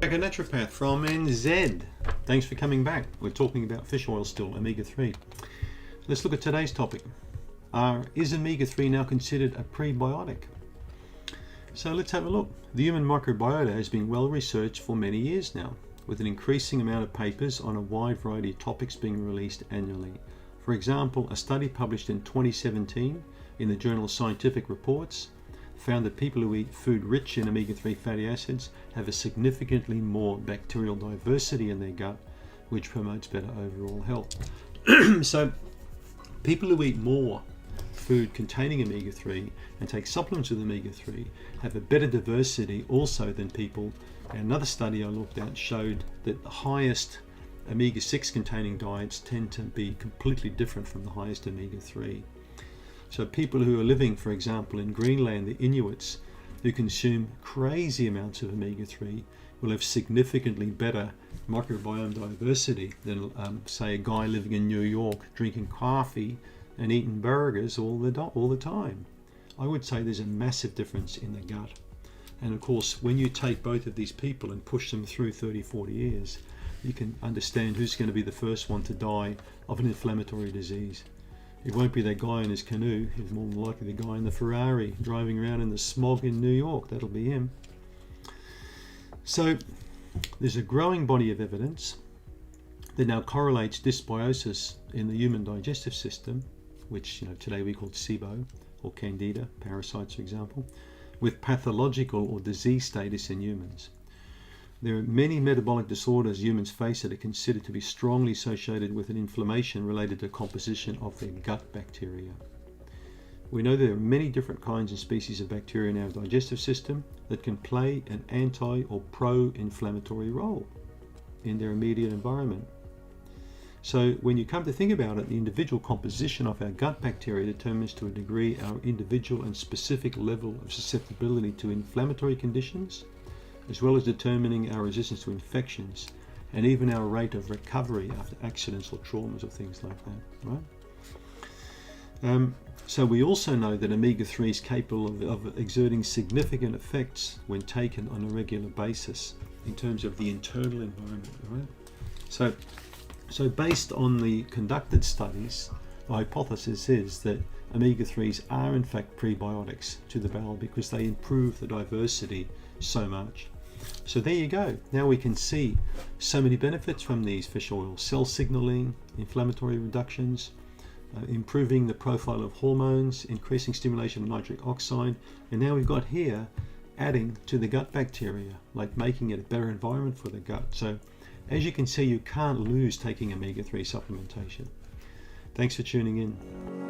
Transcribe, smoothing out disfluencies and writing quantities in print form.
Like a naturopath from NZ. Thanks for coming back. We're talking about fish oil still, omega-3. Let's look at today's topic. Is omega-3 now considered a prebiotic? So let's have a look. The human microbiota has been well researched for many years now, with an increasing amount of papers on a wide variety of topics being released annually. For example, a study published in 2017 in the journal Scientific Reports found that people who eat food rich in omega-3 fatty acids have a significantly more bacterial diversity in their gut, which promotes better overall health. So people who eat more food containing omega-3 and take supplements with omega-3 have a better diversity also than people. Another study I looked at showed that the highest omega-6 containing diets tend to be completely different from the highest omega-3. So people who are living, for example, in Greenland, the Inuits, who consume crazy amounts of omega-3 will have significantly better microbiome diversity than, say, a guy living in New York drinking coffee and eating burgers all the time. I would say there's a massive difference in the gut. And of course, when you take both of these people and push them through 30, 40 years, you can understand who's going to be the first one to die of an inflammatory disease. It won't be that guy in his canoe. It's more than likely the guy in the Ferrari driving around in the smog in New York. That'll be him. So there's a growing body of evidence that now correlates dysbiosis in the human digestive system, which today we call SIBO or Candida parasites, for example, with pathological or disease status in humans. There are many metabolic disorders humans face that are considered to be strongly associated with an inflammation related to composition of their gut bacteria. We know there are many different kinds and species of bacteria in our digestive system that can play an anti or pro-inflammatory role in their immediate environment. So when you come to think about it, the individual composition of our gut bacteria determines to a degree our individual and specific level of susceptibility to inflammatory conditions, as well as determining our resistance to infections and even our rate of recovery after accidents or traumas or things like that, right? So we also know that omega-3 is capable of exerting significant effects when taken on a regular basis in terms of the internal environment, right? So based on the conducted studies, the hypothesis is that omega-3s are in fact prebiotics to the bowel because they improve the diversity so much. So there you go. Now we can see so many benefits from these fish oils: cell signaling, inflammatory reductions, improving the profile of hormones, increasing stimulation of nitric oxide, and now we've got here adding to the gut bacteria, like making it a better environment for the gut. So as you can see, you can't lose taking omega-3 supplementation. Thanks for tuning in.